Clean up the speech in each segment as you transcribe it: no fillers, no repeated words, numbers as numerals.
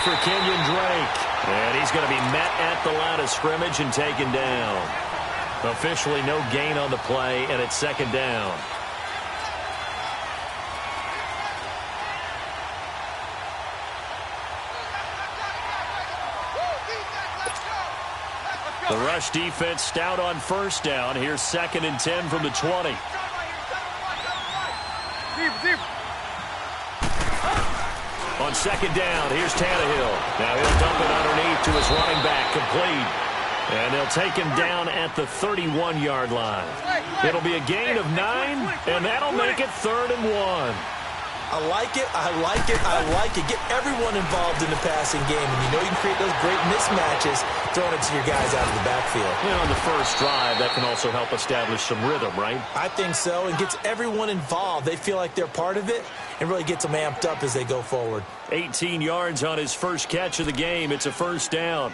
for Kenyon Drake. And he's going to be met at the line of scrimmage and taken down. Officially no gain on the play, and it's second down. The rush defense stout on first down. Here's 2nd and 10 from the 20. On second down, here's Tannehill. Now he'll dump it underneath to his running back, complete. And they'll take him down at the 31-yard line. It'll be a gain of 9, and that'll make it 3rd and 1. I like it, I like it, I like it. Get everyone involved in the passing game, and you know you can create those great mismatches throwing it to your guys out of the backfield. You know, on the first drive, that can also help establish some rhythm, right? I think so, and gets everyone involved. They feel like they're part of it, and really gets them amped up as they go forward. 18 yards on his first catch of the game. It's a first down.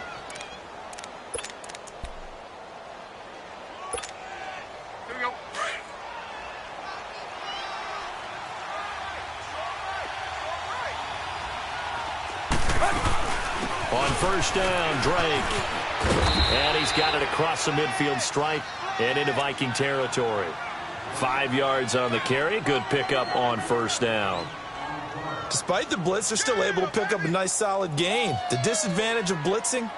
On first down, Drake. And he's got it across the midfield stripe and into Viking territory. 5 yards on the carry. Good pickup on first down. Despite the blitz, they're still able to pick up a nice solid gain. The disadvantage of blitzing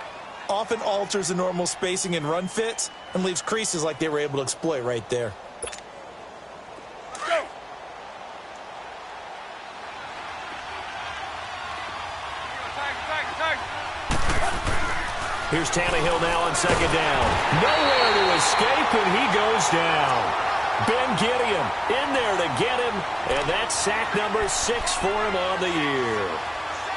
often alters the normal spacing and run fits and leaves creases like they were able to exploit right there. Here's Tannehill now on second down. Nowhere to escape, and he goes down. Ben Gideon in there to get him, and that's sack number 6 for him on the year.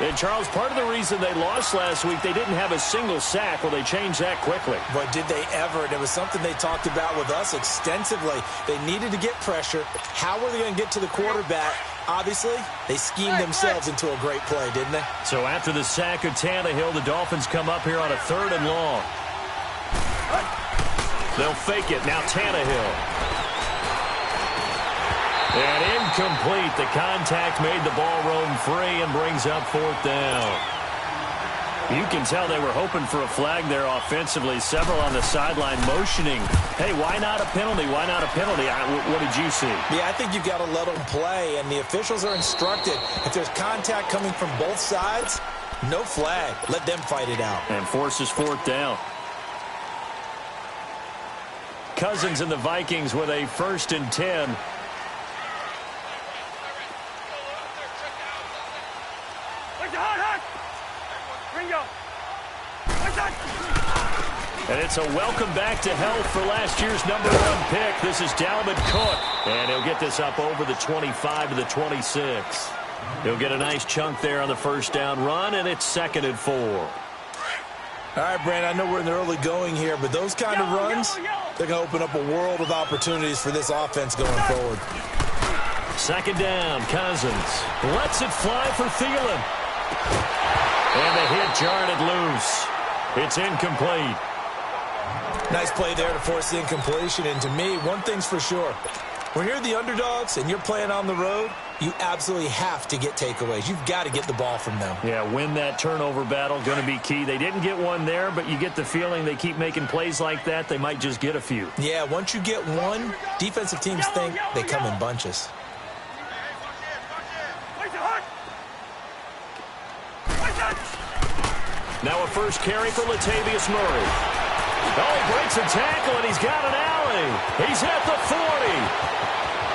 And, Charles, part of the reason they lost last week, they didn't have a single sack. Well, they changed that quickly. But did they ever? And it was something they talked about with us extensively. They needed to get pressure. How were they going to get to the quarterback? Obviously, they schemed themselves into a great play, didn't they? So after the sack of Tannehill, the Dolphins come up here on a 3rd and long. They'll fake it. Now Tannehill. And incomplete. The contact made the ball roam free and brings up 4th down. You can tell they were hoping for a flag there offensively. Several on the sideline motioning. Hey, why not a penalty? Why not a penalty? What did you see? Yeah, I think you've got to let them play, and the officials are instructed. If there's contact coming from both sides, no flag. Let them fight it out. And forces 4th down. Cousins and the Vikings with a 1st and 10. And it's a welcome back to health for last year's number 1 pick. This is Dalvin Cook. And he'll get this up over the 25 to the 26. He'll get a nice chunk there on the first down run, and it's 2nd and 4. All right, Brandon, I know we're in the early going here, but those kind of runs, they're going to open up a world of opportunities for this offense going forward. 2nd down, Cousins lets it fly for Thielen. And the hit jarred it loose. It's incomplete. Nice play there to force the incompletion. And to me, one thing's for sure. When you're the underdogs and you're playing on the road, you absolutely have to get takeaways. You've got to get the ball from them. Yeah, win that turnover battle, going to be key. They didn't get one there, but you get the feeling they keep making plays like that, they might just get a few. Yeah, once you get one, defensive teams think they come in bunches. Now a first carry for Latavius Murray. Oh, he breaks a tackle, and he's got an alley. He's at the 40.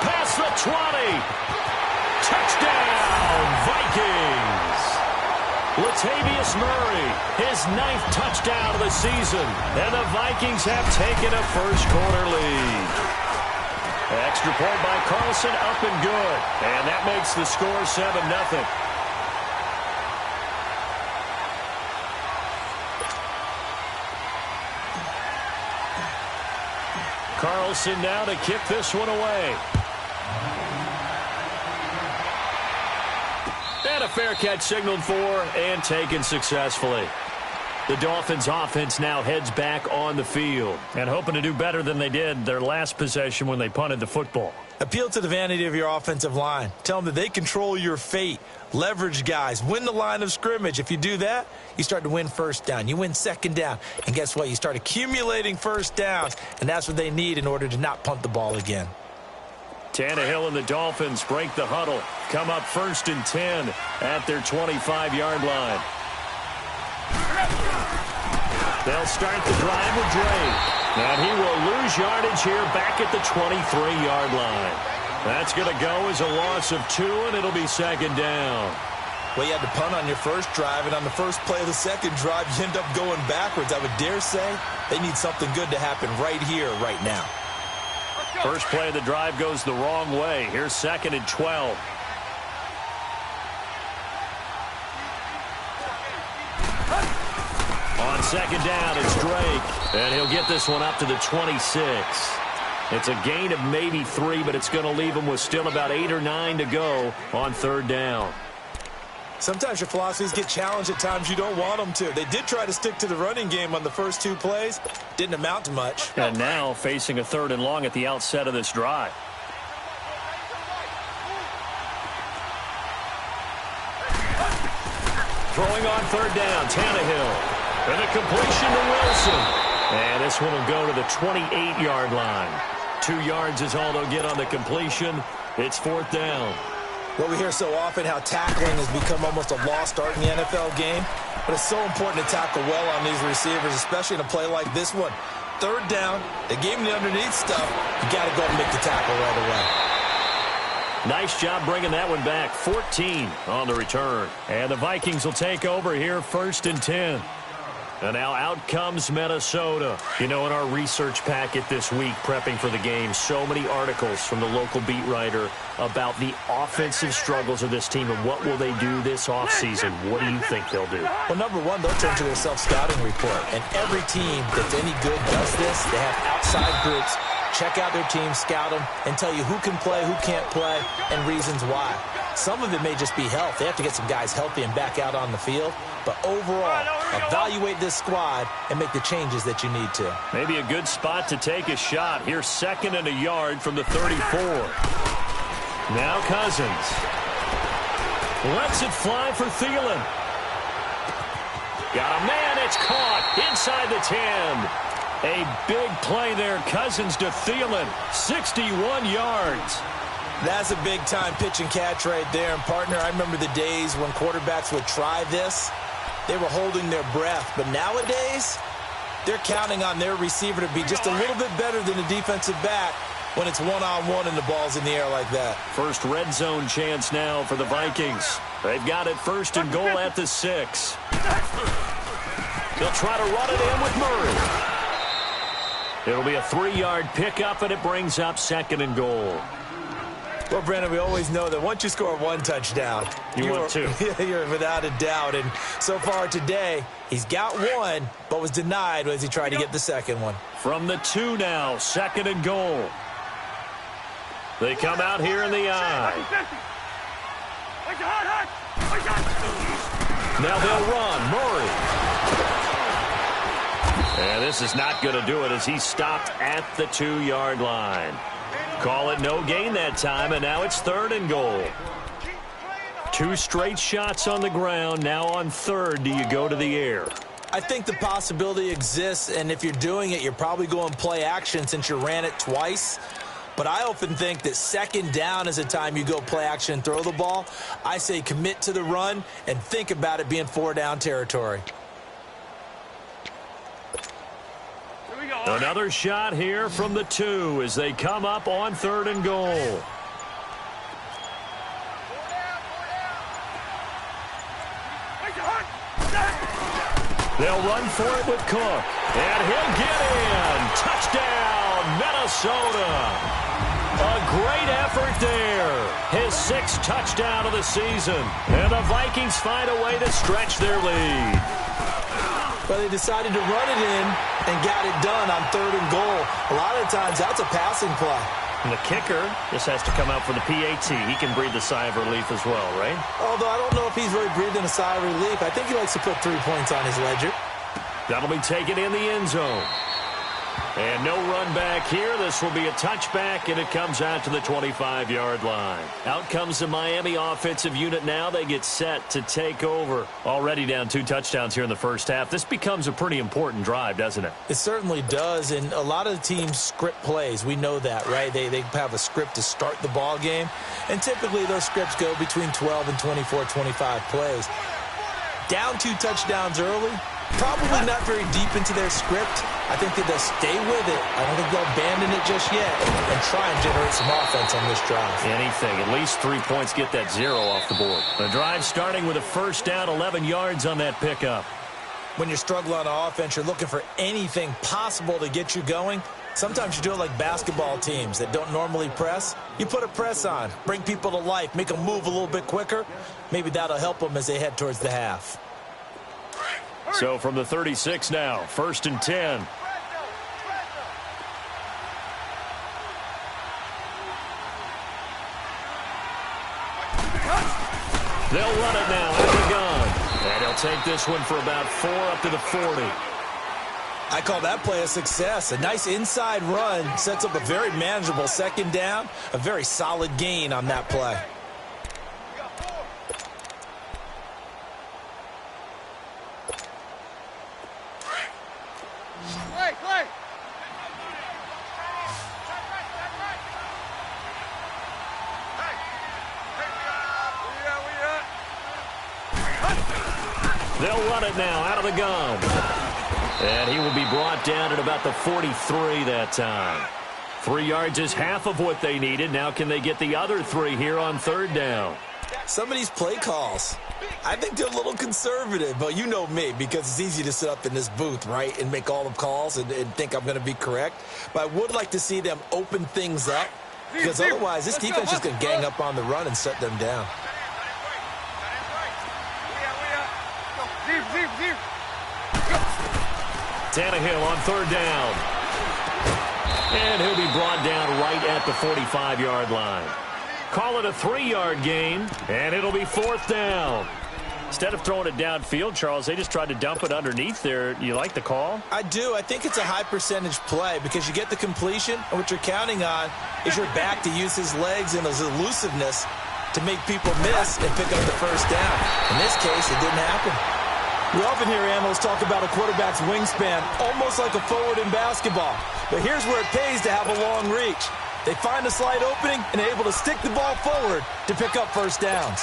Past the 20. Touchdown, Vikings. Latavius Murray, his 9th touchdown of the season. And the Vikings have taken a first-quarter lead. Extra point by Carlson, up and good. And that makes the score 7-0. Carlson now to kick this one away. And a fair catch signaled for and taken successfully. The Dolphins offense now heads back on the field and hoping to do better than they did their last possession when they punted the football. Appeal to the vanity of your offensive line. Tell them that they control your fate. Leverage guys. Win the line of scrimmage. If you do that, you start to win first down. You win second down. And guess what? You start accumulating first downs. And that's what they need in order to not punt the ball again. Tannehill and the Dolphins break the huddle. Come up 1st and 10 at their 25-yard line. They'll start the drive with Drake. And he will lose yardage here back at the 23-yard line. That's going to go as a loss of 2, and it'll be second down. Well, you had to punt on your first drive, and on the first play of the second drive, you end up going backwards. I would dare say they need something good to happen right here, right now. First play of the drive goes the wrong way. Here's 2nd and 12. On second down, it's Drake. And he'll get this one up to the 26. It's a gain of maybe 3, but it's going to leave him with still about 8 or 9 to go on 3rd down. Sometimes your philosophies get challenged at times you don't want them to. They did try to stick to the running game on the first 2 plays. Didn't amount to much. And now facing a 3rd and long at the outset of this drive. Throwing on 3rd down, Tannehill. And a completion to Wilson. And this one will go to the 28-yard line. 2 yards is all they'll get on the completion. It's 4th down. Well, we hear so often how tackling has become almost a lost art in the NFL game. But it's so important to tackle well on these receivers, especially in a play like this one. 3rd down, they gave him the underneath stuff. You got to go and make the tackle right away. Nice job bringing that one back. 14 on the return. And the Vikings will take over here 1st and 10. And now out comes Minnesota. You know, in our research packet this week, prepping for the game, so many articles from the local beat writer about the offensive struggles of this team and what will they do this offseason. What do you think they'll do? Well, number one, they'll turn to their self-scouting report. And every team that's any good does this. They have outside groups. Check out their team, scout them, and tell you who can play, who can't play, and reasons why. Some of it may just be health. They have to get some guys healthy and back out on the field. But overall, evaluate this squad and make the changes that you need to. Maybe a good spot to take a shot. Here's 2nd and a yard from the 34. Now Cousins. Lets it fly for Thielen. Got a man. It's caught inside the 10. A big play there. Cousins to Thielen. 61 yards. That's a big-time pitch and catch right there. And, partner, I remember the days when quarterbacks would try this. They were holding their breath. But nowadays, they're counting on their receiver to be just a little bit better than the defensive back when it's one-on-one and the ball's in the air like that. First red zone chance now for the Vikings. They've got it 1st and goal at the 6. They'll try to run it in with Murray. It'll be a 3-yard pickup, and it brings up 2nd and goal. Well, Brandon, we always know that once you score 1 touchdown, you're 2. You're without a doubt. And so far today, he's got 1, but was denied as he tried to get the 2nd one. From the 2 now, 2nd and goal. They come out here in the eye. Now they'll run. Murray. And this is not going to do it as he stopped at the 2-yard line. Call it no gain that time, and now it's 3rd and goal. 2 straight shots on the ground. Now on 3rd, do you go to the air? I think the possibility exists, and if you're doing it, you're probably going play action since you ran it twice. But I often think that 2nd down is a time you go play action and throw the ball. I say commit to the run and think about it being 4-down territory. Another shot here from the 2 as they come up on 3rd and goal. They'll run for it with Cook. And he'll get in. Touchdown, Minnesota. A great effort there. His 6th touchdown of the season. And the Vikings find a way to stretch their lead. Well, they decided to run it in and got it done on 3rd and goal. A lot of times, that's a passing play. And the kicker just has to come out for the PAT. He can breathe a sigh of relief as well, right? Although I don't know if he's really breathing a sigh of relief. I think he likes to put 3 points on his ledger. That'll be taken in the end zone. And no run back back here. This will be a touchback, and it comes out to the 25-yard line. Out comes the Miami offensive unit now. They get set to take over. Already down 2 touchdowns here in the first half. This becomes a pretty important drive, doesn't it? It certainly does, and a lot of the teams script plays. We know that, right? They have a script to start the ball game, and typically those scripts go between 12 and 24, 25 plays. Down 2 touchdowns early, probably not very deep into their script. I think that they'll stay with it. I don't think they'll abandon it just yet and try and generate some offense on this drive. Anything. At least 3 points, get that 0 off the board. The drive starting with a first down, 11 yards on that pickup. When you're struggling on offense, you're looking for anything possible to get you going. Sometimes you do it like basketball teams that don't normally press. You put a press on, bring people to life, make them move a little bit quicker. Maybe that'll help them as they head towards the half. So from the 36 now, 1st and 10. They'll run it now out of the gun. And he'll take this one for about 4 up to the 40. I call that play a success. A nice inside run sets up a very manageable second down. A very solid gain on that play. They'll run it now out of the gun. And he will be brought down at about the 43 that time. 3 yards is half of what they needed. Now can they get the other 3 here on 3rd down? Some of these play calls, I think they're a little conservative, but you know me, because it's easy to sit up in this booth, right, and make all the calls and think I'm going to be correct. But I would like to see them open things up, because otherwise this defense is going to gang up on the run and shut them down. Tannehill on 3rd down. And he'll be brought down right at the 45-yard line. Call it a 3-yard gain, and it'll be 4th down. Instead of throwing it downfield, Charles, they just tried to dump it underneath there. You like the call? I do. I think it's a high-percentage play because you get the completion, and what you're counting on is your back to use his legs and his elusiveness to make people miss and pick up the first down. In this case, it didn't happen. We often hear analysts talk about a quarterback's wingspan, almost like a forward in basketball. But here's where it pays to have a long reach. They find a slight opening and are able to stick the ball forward to pick up first downs.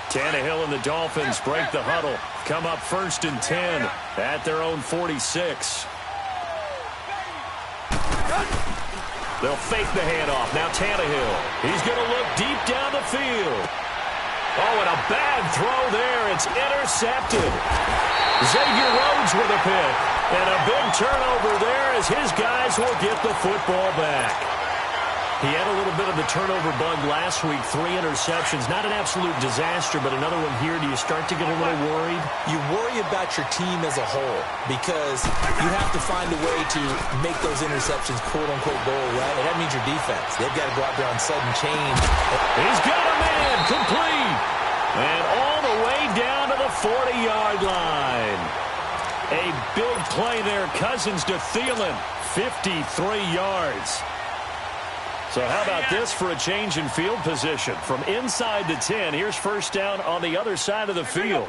Tannehill and the Dolphins break the huddle. Come up 1st and 10 at their own 46. They'll fake the handoff. Now Tannehill. He's going to look deep down the field. Oh, and a bad throw there. It's intercepted. Xavier Rhodes with a pick. And a big turnover there as his guys will get the football back. He had a little bit of the turnover bug last week. 3 interceptions. Not an absolute disaster, but another one here. Do you start to get a little worried? You worry about your team as a whole because you have to find a way to make those interceptions, quote-unquote, go away. And that means your defense. They've got to go out there on sudden change. He's got a man complete. And all the way down to the 40-yard line. A big play there. Cousins to Thielen. 53 yards. So how about this for a change in field position? From inside the 10, here's first down on the other side of the field.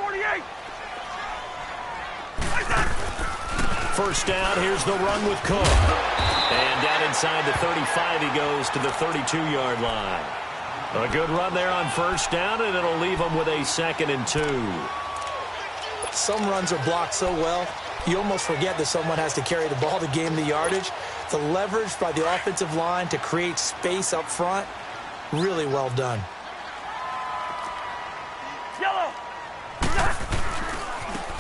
First down, here's the run with Cook. And down inside the 35, he goes to the 32-yard line. A good run there on first down, and it'll leave him with a 2nd and 2. Some runs are blocked so well, you almost forget that someone has to carry the ball to gain the yardage. The leverage by the offensive line to create space up front, really well done.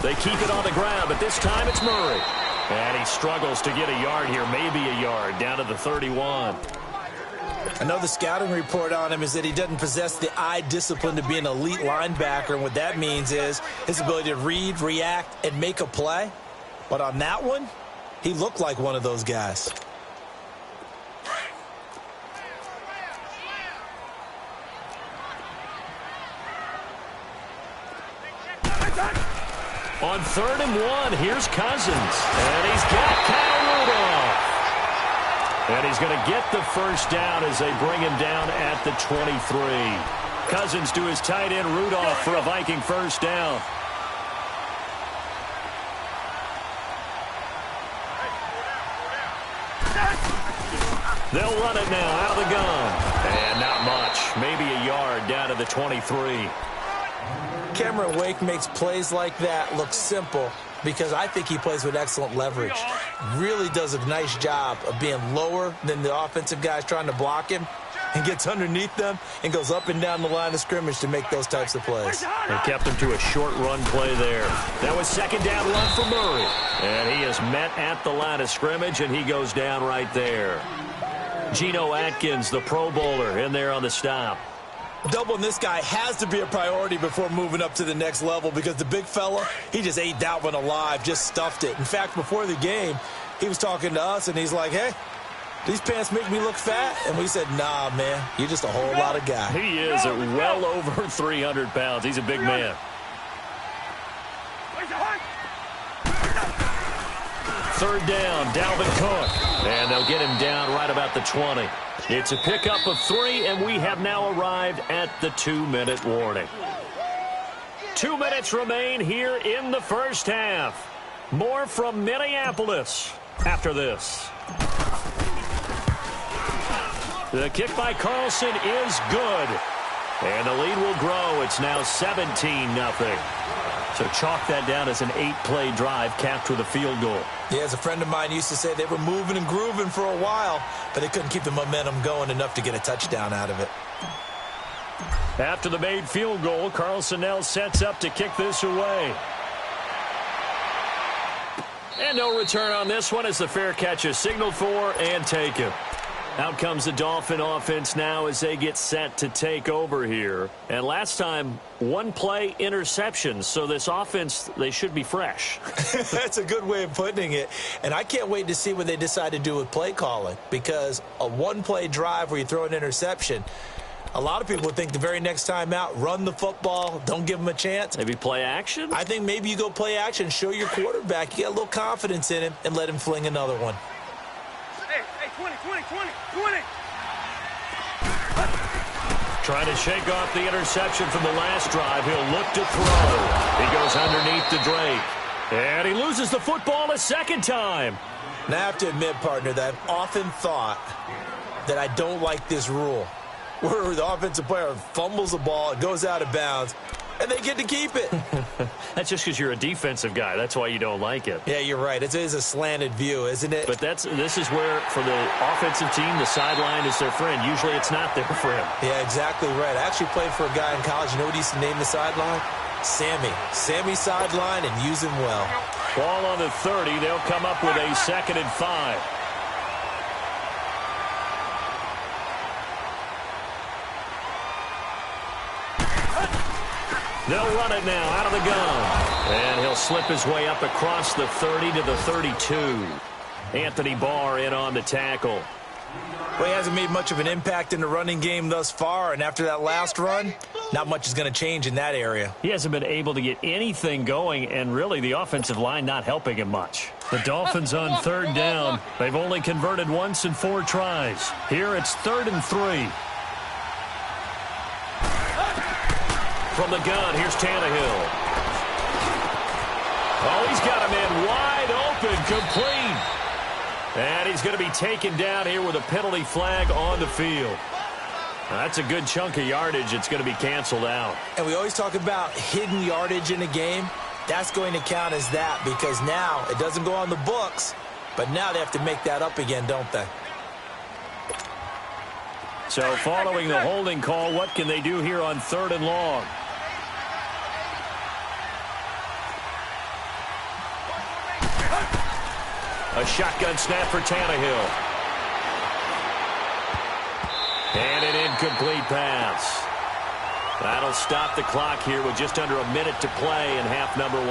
They keep it on the ground, but this time it's Murray. And he struggles to get a yard here, maybe a yard, down to the 31. I know the scouting report on him is that he doesn't possess the eye discipline to be an elite linebacker, and what that means is his ability to read, react, and make a play. But on that one, he looked like one of those guys. On 3rd and 1, here's Cousins. And he's got Kyle Rudolph. he's going to get the first down as they bring him down at the 23. Cousins to his tight end, Rudolph, for a Viking first down. They'll run it now out of the gun. And not much. Maybe a yard down to the 23. Cameron Wake makes plays like that look simple because I think he plays with excellent leverage. Really does a nice job of being lower than the offensive guys trying to block him and gets underneath them and goes up and down the line of scrimmage to make those types of plays. They kept him to a short run play there. That was second down run for Murray. And he is met at the line of scrimmage, and he goes down right there. Geno Atkins, the Pro Bowler, in there on the stop. Doubling this guy has to be a priority before moving up to the next level because the big fella, he just ate that one alive, just stuffed it. In fact, before the game, he was talking to us, and he's like, hey, these pants make me look fat? And we said, nah, man, you're just a whole lot of guy. He is at well over 300 pounds. He's a big man. Third down, Dalvin Cook. And they'll get him down right about the 20. It's a pickup of 3, and we have now arrived at the 2-minute warning. 2 minutes remain here in the first half. More from Minneapolis after this. The kick by Carlson is good. And the lead will grow. It's now 17-0. So chalk that down as an 8-play drive capped with a field goal. Yeah, as a friend of mine used to say, they were moving and grooving for a while, but they couldn't keep the momentum going enough to get a touchdown out of it. After the made field goal, Carlson now sets up to kick this away. And no return on this one as the fair catch is signaled for and taken. Out comes the Dolphin offense now as they get set to take over here. And last time, 1-play interception. So this offense, they should be fresh. That's a good way of putting it. And I can't wait to see what they decide to do with play calling. Because a 1-play drive where you throw an interception, a lot of people think the very next time out, run the football, don't give them a chance. Maybe play action? I think maybe you go play action, show your quarterback, you get a little confidence in him, and let him fling another one. Hey, 20. Trying to shake off the interception from the last drive. He'll look to throw. He goes underneath the Drake. And he loses the football a second time. Now, I have to admit, partner, that I've often thought that I don't like this rule, where the offensive player fumbles the ball, it goes out of bounds, and they get to keep it. That's just because you're a defensive guy. That's why you don't like it. Yeah, you're right. It is a slanted view, isn't it? But this is where, for the offensive team, the sideline is their friend. Usually it's not there for him. Yeah, exactly right. I actually played for a guy in college. You know what he used to name the sideline? Sammy. Sammy sideline, and use him well. Ball on the 30. They'll come up with a 2nd and 5. They'll run it now out of the gun. And he'll slip his way up across the 30 to the 32. Anthony Barr in on the tackle. Well, he hasn't made much of an impact in the running game thus far, and after that last run, not much is going to change in that area. He hasn't been able to get anything going, and really the offensive line not helping him much. The Dolphins on 3rd down. They've only converted once in 4 tries. Here it's 3rd and 3. From the gun, here's Tannehill. Oh, he's got him in wide open, complete. And he's going to be taken down here with a penalty flag on the field. That's a good chunk of yardage. It's going to be canceled out. And we always talk about hidden yardage in a game. That's going to count as that because now it doesn't go on the books, but now they have to make that up again, don't they? So following the holding call, what can they do here on 3rd and long? A shotgun snap for Tannehill. And an incomplete pass. That'll stop the clock here with just under a minute to play in half number 1.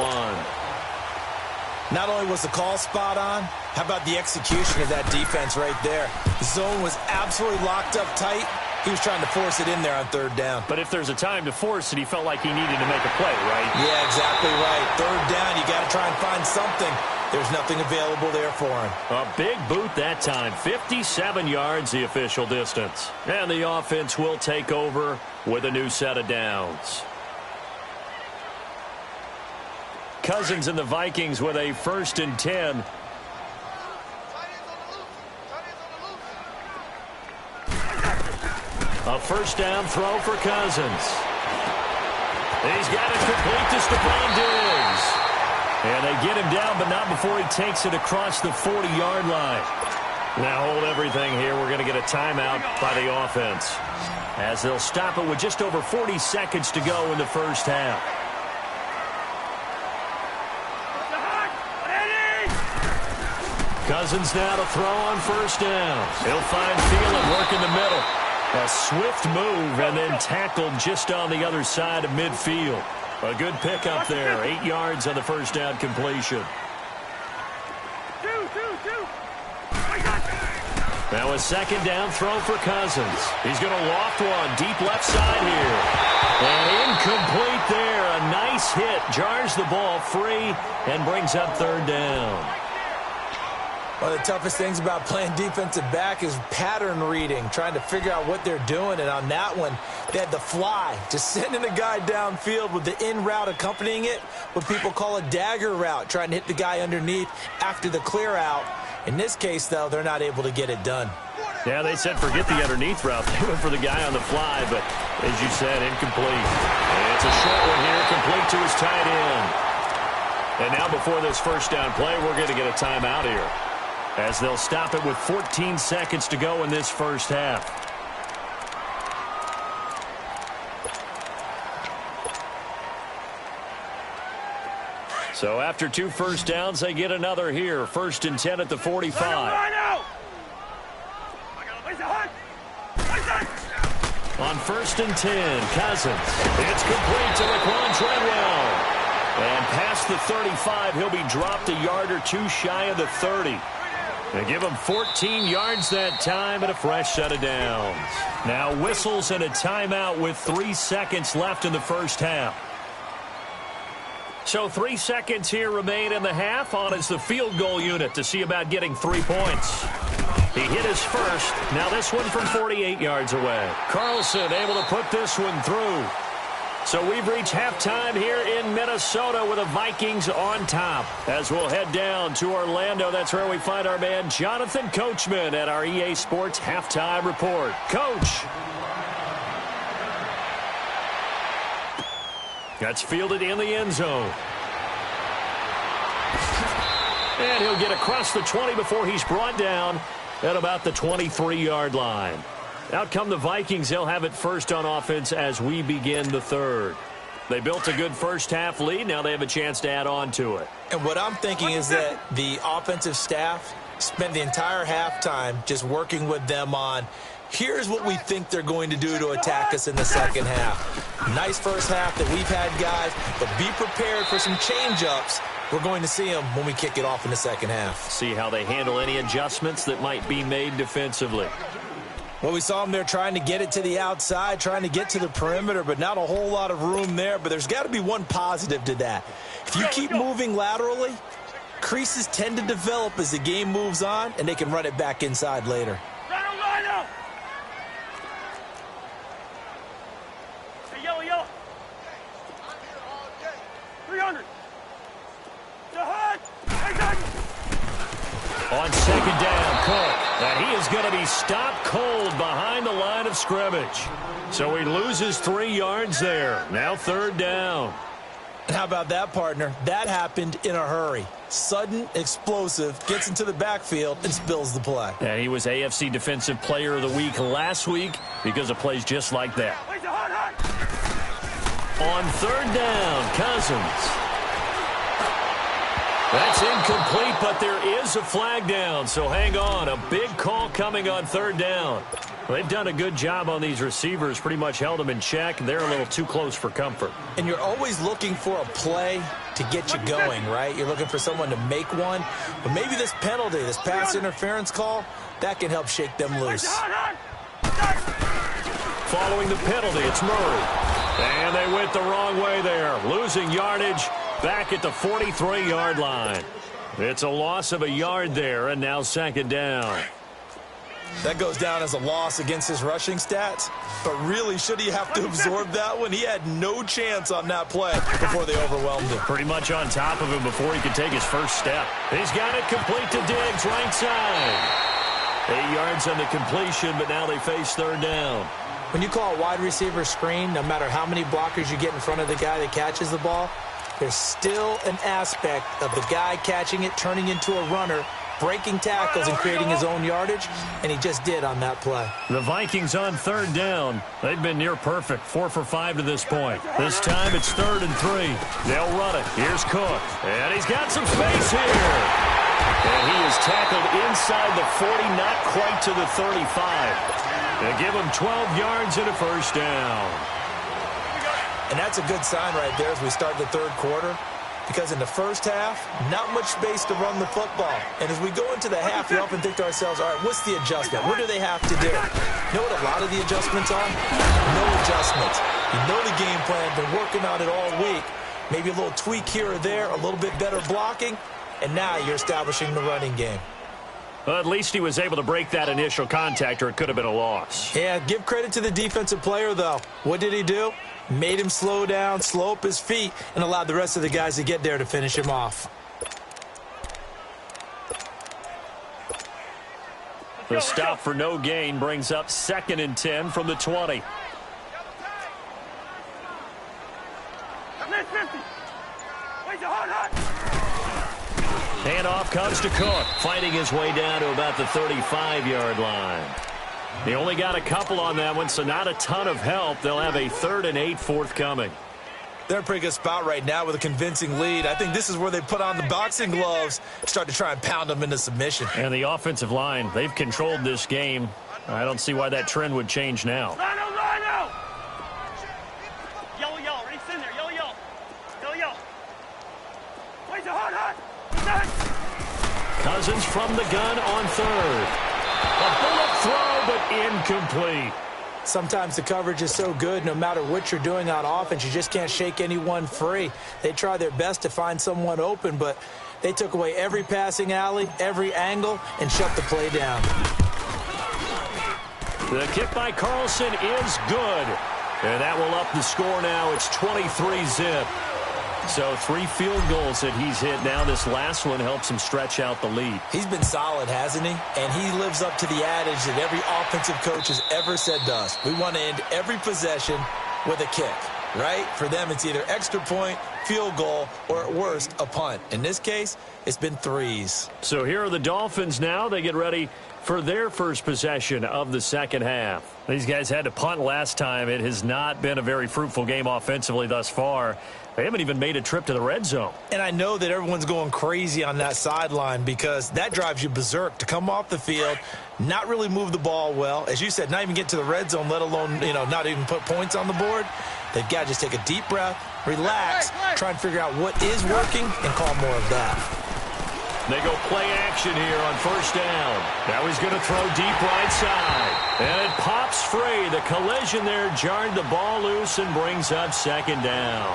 Not only was the call spot on, how about the execution of that defense right there? The zone was absolutely locked up tight. He was trying to force it in there on 3rd down. But if there's a time to force it, he felt like he needed to make a play, right? Yeah, exactly right. 3rd down, you got to try and find something. There's nothing available there for him. A big boot that time. 57 yards, the official distance. And the offense will take over with a new set of downs. Cousins and the Vikings with a 1st and 10. A first down throw for Cousins. He's got it complete to Stephon Diggs. And they get him down, but not before he takes it across the 40-yard line. Now hold everything here. We're going to get a timeout by the offense, as they'll stop it with just over 40 seconds to go in the first half. Cousins now to throw on first down. He'll find Thielen, work in the middle. A swift move and then tackled just on the other side of midfield. A good pickup there. 8 yards on the first down completion. Now a second down throw for Cousins. He's going to loft one deep left side here. And incomplete there. A nice hit. Jars the ball free and brings up third down. One of the toughest things about playing defensive back is pattern reading, trying to figure out what they're doing. And on that one, they had the fly, just sending a guy downfield with the in route accompanying it, what people call a dagger route, trying to hit the guy underneath after the clear out. In this case, though, they're not able to get it done. Yeah, they said forget the underneath route. They went for the guy on the fly, but as you said, incomplete. It's a short one here, complete to his tight end. And now before this first down play, we're going to get a timeout here, as they'll stop it with 14 seconds to go in this first half. So after 2 first downs, they get another here. 1st and 10 at the 45. On 1st and 10, Cousins. It's complete to Laquan Treadwell. And past the 35, he'll be dropped a yard or 2 shy of the 30. They give him 14 yards that time and a fresh set of downs. Now whistles and a timeout with 3 seconds left in the first half. So 3 seconds here remain in the half. On is the field goal unit to see about getting 3 points. He hit his first. Now this one from 48 yards away. Carlson able to put this one through. So we've reached halftime here in Minnesota with the Vikings on top. As we'll head down to Orlando, that's where we find our man Jonathan Coachman at our EA Sports Halftime Report. Coach. That's fielded in the end zone. And he'll get across the 20 before he's brought down at about the 23-yard line. Out come the Vikings. They'll have it first on offense as we begin the third. They built a good first half lead. Now they have a chance to add on to it. And what I'm thinking is that the offensive staff spent the entire halftime just working with them on, here's what we think they're going to do to attack us in the second half. Nice first half that we've had, guys, but be prepared for some change-ups. We're going to see them when we kick it off in the second half. See how they handle any adjustments that might be made defensively. Well, we saw them there trying to get it to the outside, trying to get to the perimeter, but not a whole lot of room there. But there's got to be one positive to that. If you keep moving laterally, creases tend to develop as the game moves on, and they can run it back inside later. Hey, yellow. 300. On second down, Cook. And he is going to be stopped cold behind the line of scrimmage. So he loses 3 yards there. Now third down. And how about that, partner? That happened in a hurry. Sudden, explosive, gets into the backfield, and spills the play. And he was AFC Defensive Player of the Week last week because of plays just like that. On third down, Cousins. That's incomplete, but there is a flag down, so hang on. A big call coming on third down. They've done a good job on these receivers, pretty much held them in check. They're a little too close for comfort. And you're always looking for a play to get you going, right? You're looking for someone to make one. But maybe this penalty, this pass interference call, that can help shake them loose. Following the penalty, it's Murray. And they went the wrong way there, losing yardage back at the 43-yard line. It's a loss of a yard there, and now second down. That goes down as a loss against his rushing stats, but really, should he have to absorb that one? He had no chance on that play before they overwhelmed him. Pretty much on top of him before he could take his first step. He's got it complete to Diggs, right side. 8 yards on the completion, but now they face third down. When you call a wide receiver screen, no matter how many blockers you get in front of the guy that catches the ball, there's still an aspect of the guy catching it, turning into a runner, breaking tackles and creating his own yardage, and he just did on that play. The Vikings on third down. They've been near perfect, 4 for 5 to this point. This time it's 3rd and 3. They'll run it. Here's Cook, and he's got some space here. And he is tackled inside the 40, not quite to the 35. They give him 12 yards and a first down. And that's a good sign right there as we start the third quarter. Because in the first half, not much space to run the football. And as we go into the half, we often think to ourselves, all right, what's the adjustment? What do they have to do? You know what a lot of the adjustments are? No adjustments. You know the game plan, been working on it all week. Maybe a little tweak here or there, a little bit better blocking, and now you're establishing the running game. Well, at least he was able to break that initial contact, or it could have been a loss. Yeah, give credit to the defensive player, though. What did he do? Made him slow down, slow up his feet, and allowed the rest of the guys to get there to finish him off. The stop for no gain brings up 2nd and 10 from the 20. Handoff comes to Cook, fighting his way down to about the 35-yard line. They only got a couple on that one, so not a ton of help. They'll have a 3rd and 8 forthcoming. They're in a pretty good spot right now with a convincing lead. I think this is where they put on the boxing gloves, start to try and pound them into submission. And the offensive line, they've controlled this game. I don't see why that trend would change now. Lino! Yellow, yellow. Ready, send there. Yellow, yellow. Yellow, yellow. Wait, hot. Cousins from the gun on 3rd. A bullet throw, but incomplete. Sometimes the coverage is so good, no matter what you're doing on offense, you just can't shake anyone free. They try their best to find someone open, but they took away every passing alley, every angle, and shut the play down. The kick by Carlson is good. And that will up the score now. It's 23-zip. So 3 field goals that he's hit now. This last one helps him stretch out the lead. He's been solid, hasn't he? And he lives up to the adage that every offensive coach has ever said to us. We want to end every possession with a kick, right? For them, it's either extra point, field goal, or at worst, a punt. In this case, it's been 3s. So here are the Dolphins now. They get ready for their first possession of the second half. These guys had to punt last time. It has not been a very fruitful game offensively thus far. They haven't even made a trip to the red zone. And I know that everyone's going crazy on that sideline because that drives you berserk to come off the field, not really move the ball well. As you said, not even get to the red zone, let alone, not even put points on the board. They've got to just take a deep breath, relax, try and figure out what is working, and call more of that. They go play action here on first down. Now he's going to throw deep right side. And it pops free. The collision there jarred the ball loose and brings up second down.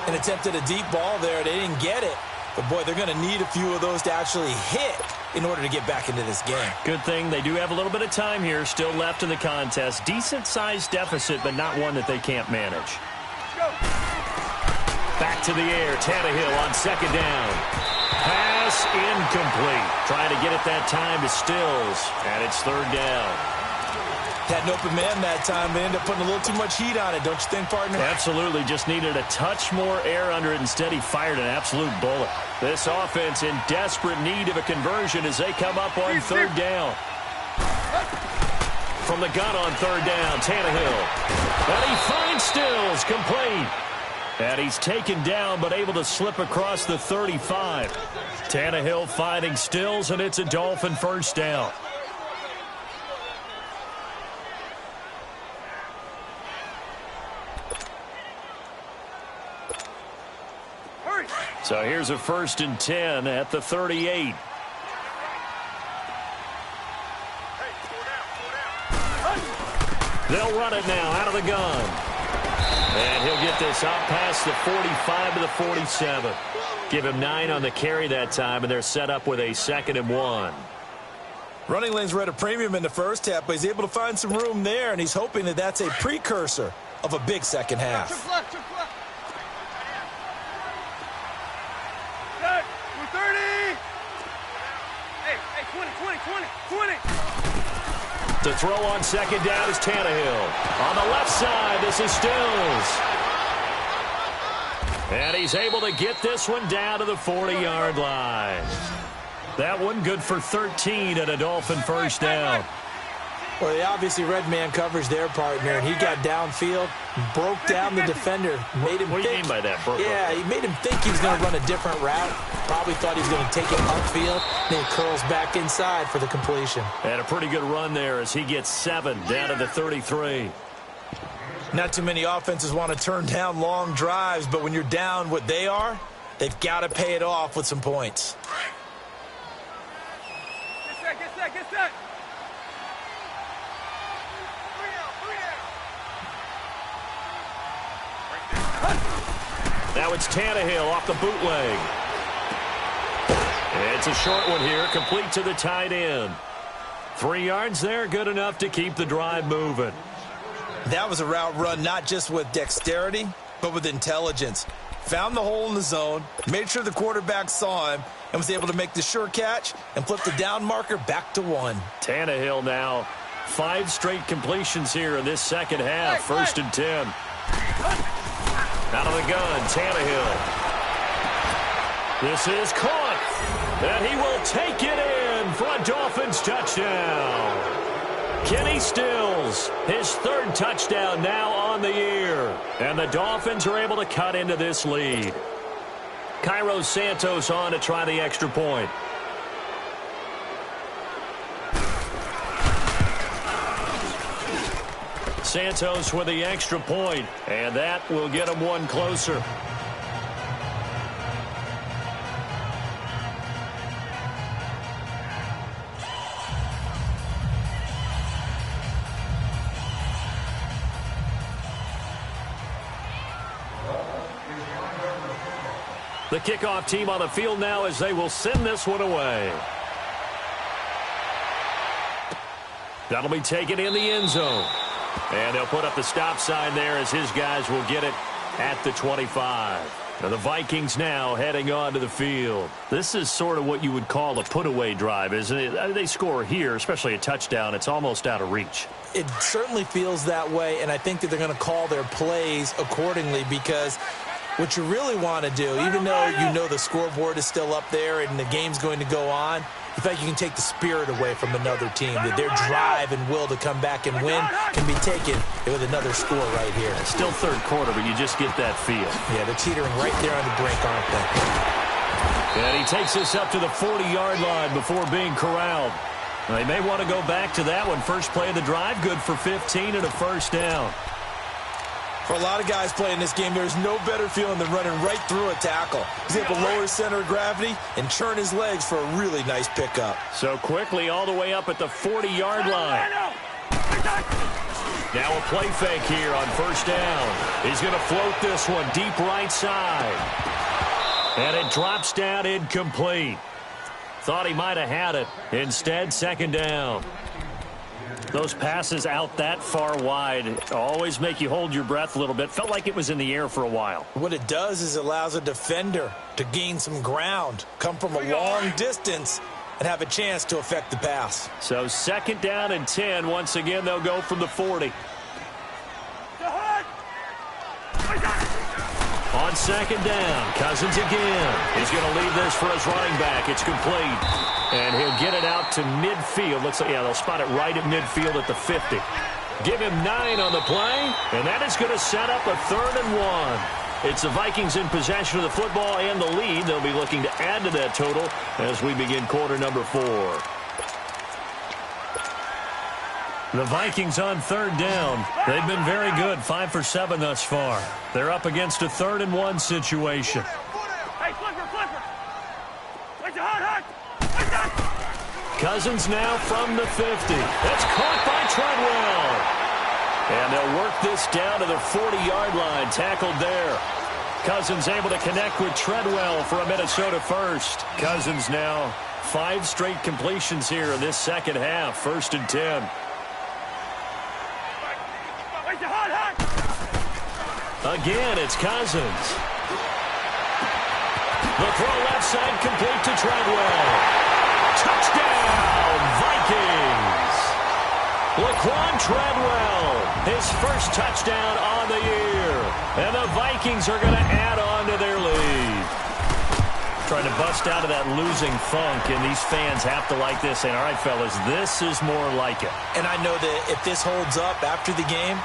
An attempt at a deep ball there. They didn't get it. But, boy, they're going to need a few of those to actually hit in order to get back into this game. Good thing they do have a little bit of time here still left in the contest. Decent-sized deficit, but not one that they can't manage. Back to the air. Tannehill on second down. Pass incomplete. Trying to get it that time to Stills. And it's third down. Had an open man that time. They ended up putting a little too much heat on it, don't you think, partner? Absolutely. Just needed a touch more air under it. Instead, he fired an absolute bullet. This offense in desperate need of a conversion as they come up on third down. From the gun on third down, Tannehill. And he finds Stills, complete. And he's taken down but able to slip across the 35. Tannehill finding Stills, and it's a Dolphin first down. So here's a 1st and 10 at the 38. They'll run it now out of the gun. And he'll get this out past the 45 to the 47. Give him 9 on the carry that time, and they're set up with a 2nd and 1. Running lanes were at a premium in the first half, but he's able to find some room there, and he's hoping that that's a precursor of a big second half. Triple left. Good. 230. Hey, 20. To throw on 2nd down is Tannehill. On the left side, this is Stills. And he's able to get this one down to the 40-yard line. That one good for 13 and a Dolphin first down. Well, they obviously red man coverage their partner, and he got downfield, broke down the defender, made him What do you mean by that? Yeah, he made him think he was going to run a different route. Probably thought he was going to take it upfield. Then he curls back inside for the completion. And a pretty good run there as he gets 7 down to the 33. Not too many offenses want to turn down long drives, but when you're down what they are, they've got to pay it off with some points. Get set. Now it's Tannehill off the bootleg. It's a short one here, complete to the tight end. 3 yards there, good enough to keep the drive moving. That was a route run not just with dexterity, but with intelligence. Found the hole in the zone, made sure the quarterback saw him, and was able to make the sure catch and flip the down marker back to 1. Tannehill now 5 straight completions here in this second half. 1st and 10. Out of the gun, Tannehill. This is caught, and he will take it in for a Dolphins touchdown. Kenny Stills, his 3rd touchdown now on the year. And the Dolphins are able to cut into this lead. Cairo Santos on to try the extra point. Santos with the extra point, and that will get him 1 closer. The kickoff team on the field now as they will send this one away. That'll be taken in the end zone. And they'll put up the stop sign there as his guys will get it at the 25. Now the Vikings now heading onto the field. This is sort of what you would call a put-away drive, isn't it? I mean, they score here, especially a touchdown. It's almost out of reach. It certainly feels that way, and I think that they're going to call their plays accordingly because what you really want to do, even though you know the scoreboard is still up there and the game's going to go on, you think you can take the spirit away from another team, that their drive and will to come back and win can be taken with another score right here. It's still 3rd quarter, but you just get that feel. Yeah, they're teetering right there on the brink, aren't they? And he takes this up to the 40-yard line before being corralled. Now, they may want to go back to that one. First play of the drive, good for 15 and a first down. For a lot of guys playing this game, there's no better feeling than running right through a tackle. He's able to lower his center of gravity and churn his legs for a really nice pickup. So quickly all the way up at the 40-yard line. Now a play fake here on first down. He's going to float this one deep right side. And it drops down incomplete. Thought he might have had it. Instead, 2nd down. Those passes out that far wide always make you hold your breath a little bit. Felt like it was in the air for a while. What it does is it allows a defender to gain some ground, come from a long distance, and have a chance to affect the pass. So 2nd down and 10. Once again, they'll go from the 40. On 2nd down, Cousins again. He's going to leave this for his running back. It's complete. And he'll get it out to midfield. Looks like, yeah, they'll spot it right at midfield at the 50. Give him 9 on the play, and that is going to set up a 3rd and 1. It's the Vikings in possession of the football and the lead. They'll be looking to add to that total as we begin quarter number 4. The Vikings on 3rd down. They've been very good, 5 for 7 thus far. They're up against a 3rd and 1 situation. Hey, flipper. Wait, hot. Cousins now from the 50. That's caught by Treadwell. And they'll work this down to the 40-yard line, tackled there. Cousins able to connect with Treadwell for a Minnesota first. Cousins now 5 straight completions here in this second half. 1st and 10. Again, it's Cousins. The throw left side complete to Treadwell. Touchdown, Vikings. Laquan Treadwell, his first touchdown on the year. And the Vikings are going to add on to their lead. Trying to bust out of that losing funk, and these fans have to like this. And all right, fellas, this is more like it. And I know that if this holds up after the game,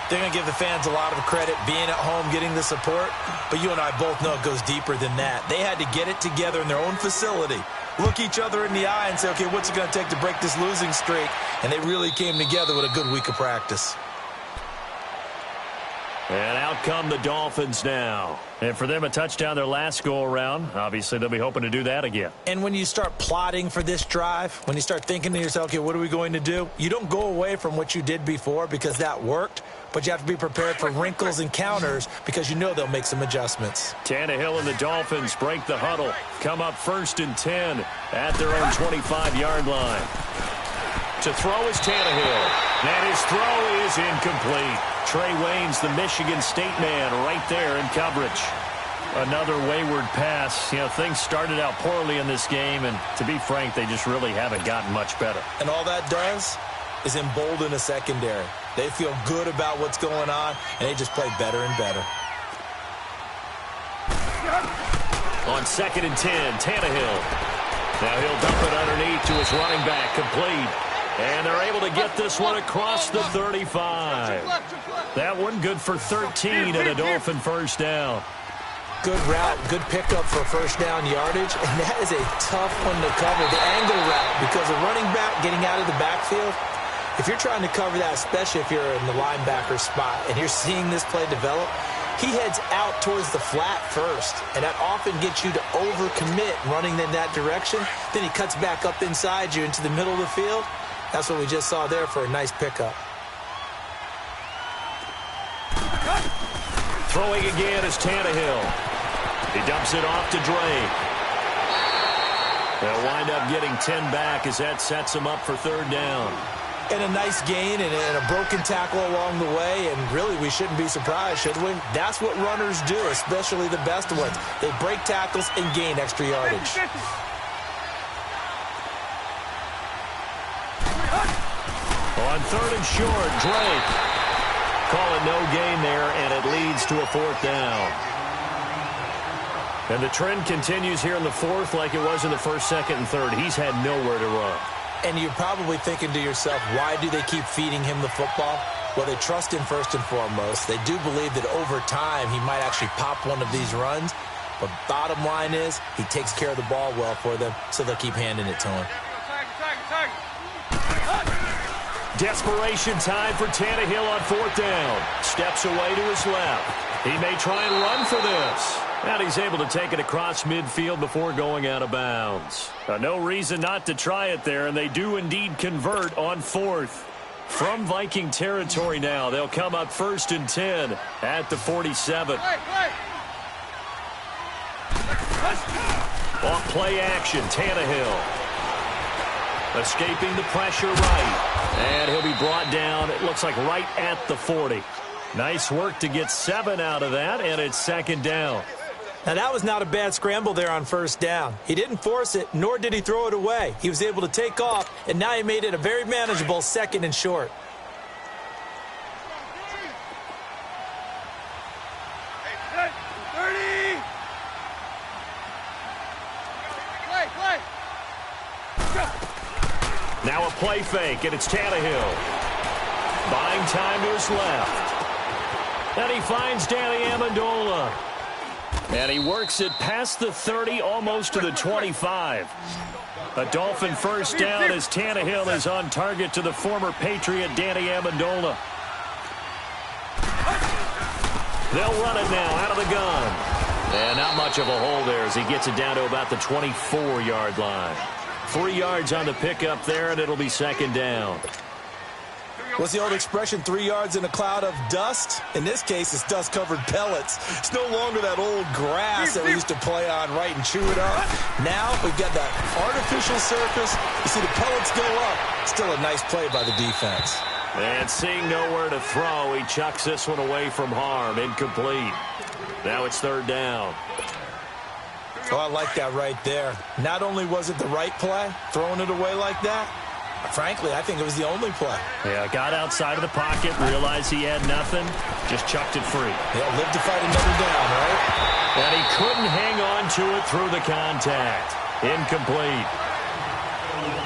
they're going to give the fans a lot of credit being at home, getting the support. But you and I both know it goes deeper than that. They had to get it together in their own facility, look each other in the eye and say, okay, what's it going to take to break this losing streak? And they really came together with a good week of practice. And out come the Dolphins now. And for them, a touchdown their last go-around. Obviously, they'll be hoping to do that again. And when you start plotting for this drive, when you start thinking to yourself, okay, what are we going to do? You don't go away from what you did before because that worked, but you have to be prepared for wrinkles and counters because you know they'll make some adjustments. Tannehill and the Dolphins break the huddle. Come up 1st and 10 at their own 25-yard line. To throw is Tannehill. And his throw is incomplete. Trey Waynes, the Michigan State man, right there in coverage. Another wayward pass. You know, things started out poorly in this game, and to be frank, they just really haven't gotten much better. And all that does is embolden a secondary. They feel good about what's going on, and they just play better and better. On 2nd and 10, Tannehill. Now he'll dump it underneath to his running back, complete. And they're able to get this one across the 35. That one good for 13 and a Dolphin first down. Good route, good pickup for first down yardage, and that is a tough one to cover, the angle route, because a running back getting out of the backfield, if you're trying to cover that, especially if you're in the linebacker spot, and you're seeing this play develop, he heads out towards the flat first, and that often gets you to overcommit running in that direction. Then he cuts back up inside you into the middle of the field. That's what we just saw there for a nice pickup. Throwing again is Tannehill. He dumps it off to Drake. They'll wind up getting 10 back as that sets him up for 3rd down. And a nice gain and a broken tackle along the way, and really we shouldn't be surprised, should we? That's what runners do, especially the best ones. They break tackles and gain extra yardage. On 3rd and short, Drake. Call it no gain there, and it leads to a 4th down. And the trend continues here in the 4th like it was in the 1st, 2nd, and 3rd. He's had nowhere to run. And you're probably thinking to yourself, why do they keep feeding him the football? Well, they trust him first and foremost. They do believe that over time he might actually pop one of these runs. But bottom line is he takes care of the ball well for them, so they'll keep handing it to him. Desperation time for Tannehill on 4th down. Steps away to his left. He may try and run for this. And he's able to take it across midfield before going out of bounds. No reason not to try it there, and they do indeed convert on 4th. From Viking territory now, they'll come up 1st and 10 at the 47. Off play action, Tannehill. Escaping the pressure right. And he'll be brought down, it looks like right at the 40. Nice work to get 7 out of that, and it's 2nd down. Now, that was not a bad scramble there on 1st down. He didn't force it, nor did he throw it away. He was able to take off, and now he made it a very manageable 2nd and short. Now a play fake, and it's Tannehill. Buying time to his left. And he finds Danny Amendola. And he works it past the 30, almost to the 25. A Dolphin 1st down as Tannehill is on target to the former Patriot Danny Amendola. They'll run it now out of the gun. And not much of a hole there as he gets it down to about the 24-yard line. 3 yards on the pickup there, and it'll be 2nd down. What's the old expression, 3 yards in a cloud of dust? In this case, it's dust-covered pellets. It's no longer that old grass that we used to play on, right, and chew it up. Now we've got that artificial surface. You see the pellets go up. Still a nice play by the defense. And seeing nowhere to throw, he chucks this one away from harm. Incomplete. Now it's third down. Oh, I like that right there. Not only was it the right play, throwing it away like that, frankly, I think it was the only play. Yeah, got outside of the pocket, realized he had nothing, just chucked it free. Yeah, live to fight another down, right? And he couldn't hang on to it through the contact. Incomplete.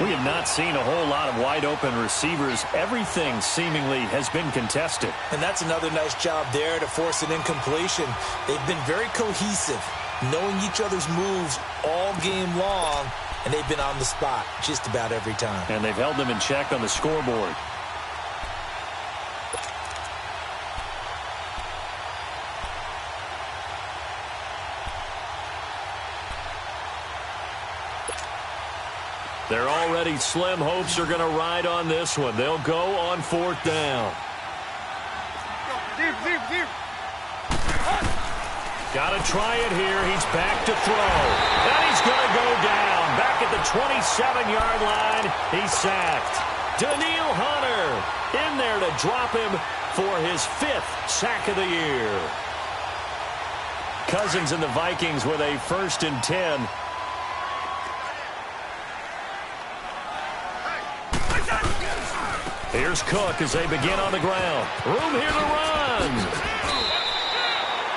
We have not seen a whole lot of wide-open receivers. Everything seemingly has been contested. And that's another nice job there to force an incompletion. They've been very cohesive, knowing each other's moves all game long, and they've been on the spot just about every time. And they've held them in check on the scoreboard. Their already slim hopes are going to ride on this one. They'll go on fourth down. Got to try it here. He's back to throw. And he's going to go down. Back at the 27-yard line. He's sacked. Daniil Hunter in there to drop him for his 5th sack of the year. Cousins and the Vikings with a 1st and 10. Here's Cook as they begin on the ground. Room here to run.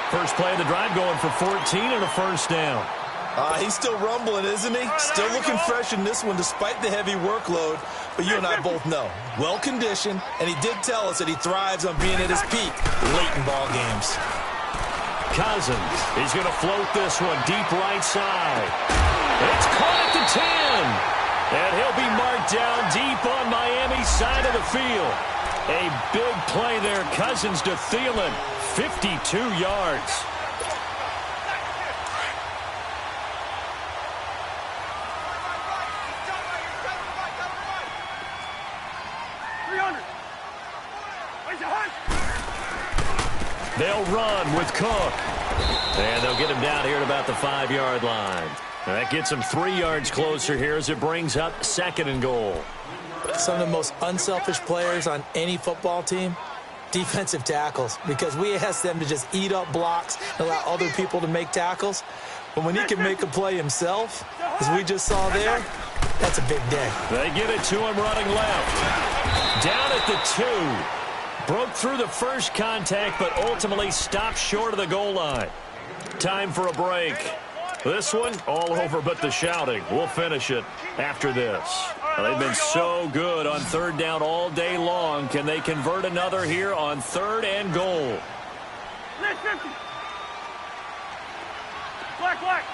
First play of the drive going for 14 and a first down. He's still rumbling, isn't he? Still looking fresh in this one despite the heavy workload. But you and I both know, well-conditioned, and he did tell us that he thrives on being at his peak late in ball games. Cousins, he's going to float this one deep right side. It's caught at the 10. And he'll be marked down deep on Miami's side of the field. A big play there. Cousins to Thielen. 52 yards. They'll run with Cook. And they'll get him down here at about the 5-yard line. That gets him 3 yards closer here as it brings up 2nd and goal. Some of the most unselfish players on any football team, defensive tackles, because we ask them to just eat up blocks and allow other people to make tackles. But when he can make a play himself, as we just saw there, that's a big day. They get it to him running left. Down at the 2. Broke through the first contact, but ultimately stopped short of the goal line. Time for a break. This one, all over but the shouting. We'll finish it after this. They've been so good on 3rd down all day long. Can they convert another here on 3rd and goal? Black.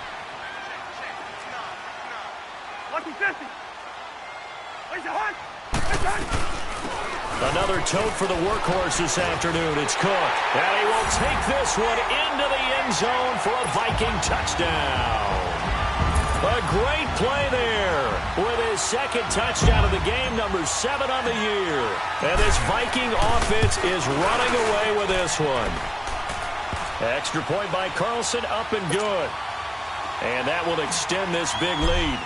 Lucky 50. Another tote for the workhorse this afternoon. It's Cook. And he will take this one into the end zone for a Viking touchdown. A great play there with his 2nd touchdown of the game, number 7 on the year. And this Viking offense is running away with this one. Extra point by Carlson, up and good. And that will extend this big lead.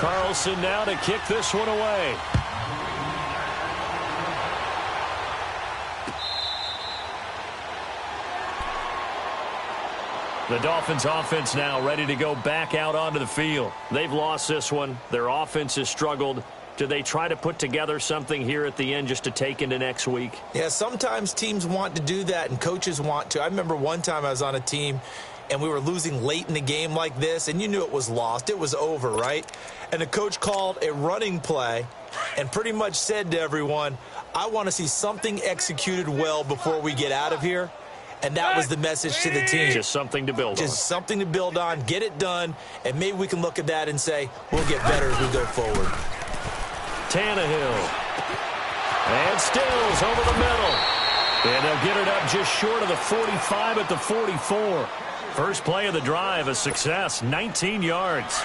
Carlson now to kick this one away. The Dolphins offense now ready to go back out onto the field. They've lost this one. Their offense has struggled. Do they try to put together something here at the end just to take into next week? Yeah, sometimes teams want to do that and coaches want to. I remember one time I was on a team and we were losing late in the game like this, and you knew it was lost. It was over, right? And the coach called a running play and pretty much said to everyone, I want to see something executed well before we get out of here. And that was the message to the team. Just something to build on. Just something to build on, get it done, and maybe we can look at that and say, we'll get better as we go forward. Tannehill. And Stills over the middle. And they'll get it up just short of the 45 at the 44. First play of the drive, a success, 19 yards.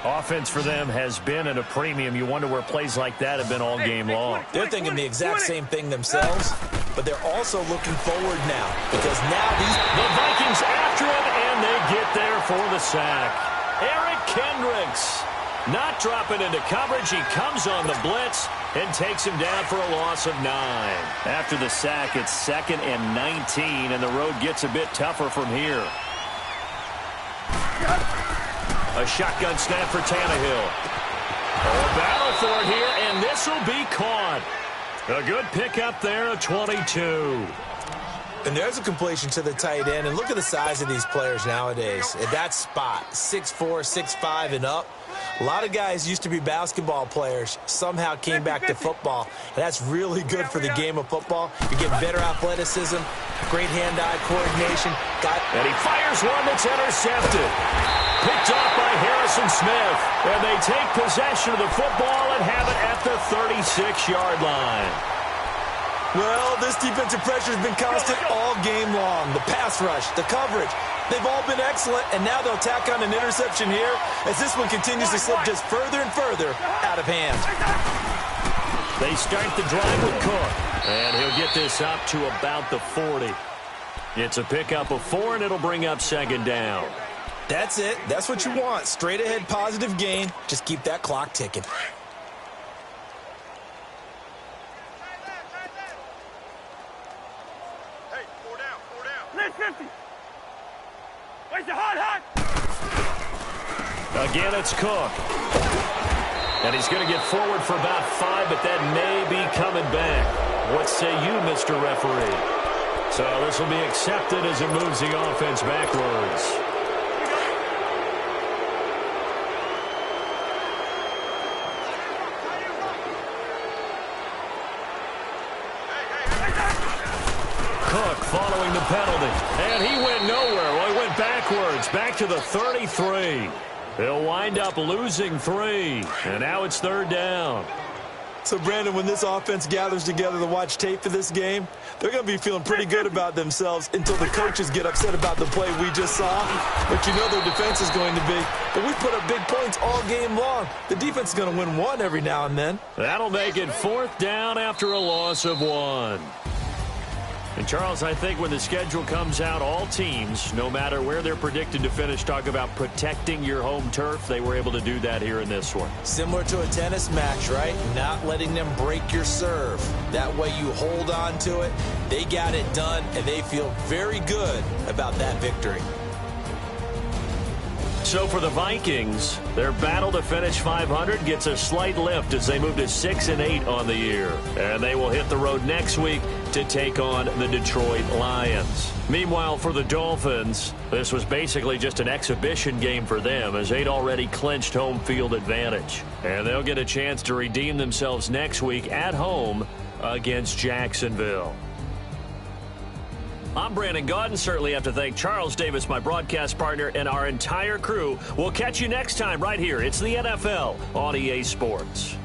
Offense for them has been at a premium. You wonder where plays like that have been all game long. They're thinking the exact same thing themselves, but they're also looking forward now because now the Vikings after it, and they get there for the sack. Eric Kendricks not dropping into coverage. He comes on the blitz and takes him down for a loss of 9. After the sack, it's 2nd and 19, and the road gets a bit tougher from here. A shotgun snap for Tannehill. A battle for it here, and this will be caught. A good pickup there, a 22. And there's a completion to the tight end, and look at the size of these players nowadays. At that spot, 6'4", 6'5", and up. A lot of guys used to be basketball players, somehow came back to football, and that's really good for the game of football. You get better athleticism, great hand-eye coordination. And he fires one that's intercepted. Picked off by Harrison Smith, and they take possession of the football and have it at the 36-yard line. Well, this defensive pressure has been constant all game long. The pass rush, the coverage, they've all been excellent, and now they'll tack on an interception here as this one continues to slip just further and further out of hand. They start the drive with Cook, and he'll get this up to about the 40. It's a pickup of 4, and it'll bring up 2nd down. That's it. That's what you want. Straight ahead positive gain. Just keep that clock ticking. Hey, 4 down. Let's 50. Where's the hot? Again, it's Cook. And he's going to get forward for about 5, but that may be coming back. What say you, Mr. Referee? So this will be accepted as it moves the offense backwards. Cook following the penalty, and he went nowhere. Well, he went backwards, back to the 33. He'll wind up losing 3, and now it's 3rd down. So, Brandon, when this offense gathers together to watch tape for this game, they're going to be feeling pretty good about themselves until the coaches get upset about the play we just saw. But you know their defense is going to be. But we put up big points all game long. The defense is going to win one every now and then. That'll make it 4th down after a loss of 1. And, Charles, I think when the schedule comes out, all teams, no matter where they're predicted to finish, talk about protecting your home turf. They were able to do that here in this one. Similar to a tennis match, right? Not letting them break your serve. That way you hold on to it. They got it done, and they feel very good about that victory. So for the Vikings, their battle to finish 500 gets a slight lift as they move to 6-8 on the year. And they will hit the road next week to take on the Detroit Lions. Meanwhile, for the Dolphins, this was basically just an exhibition game for them as they'd already clinched home field advantage. And they'll get a chance to redeem themselves next week at home against Jacksonville. I'm Brandon Gaudin. Certainly have to thank Charles Davis, my broadcast partner, and our entire crew. We'll catch you next time right here. It's the NFL on EA Sports.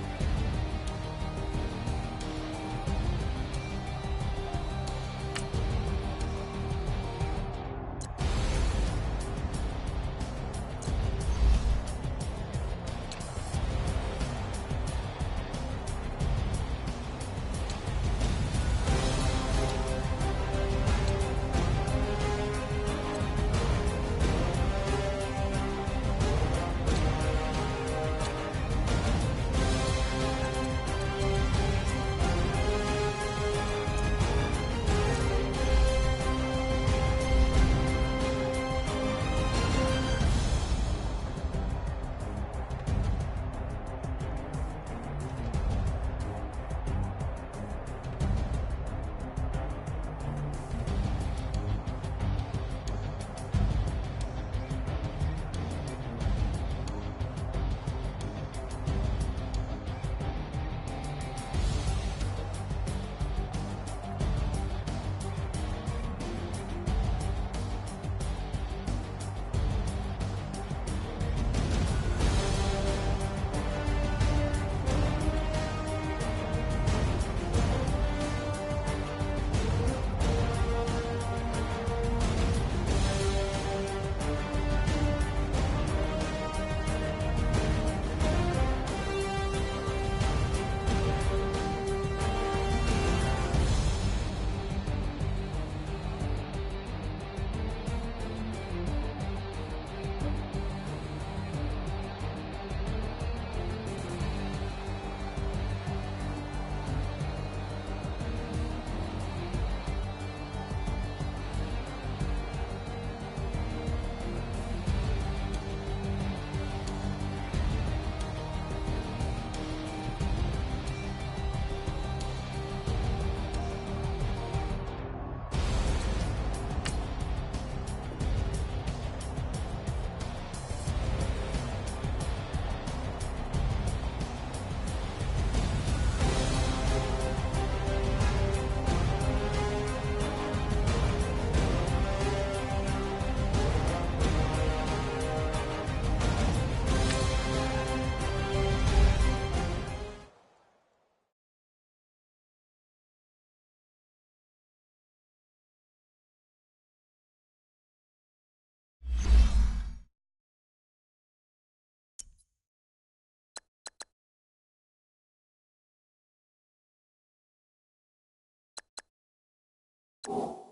you.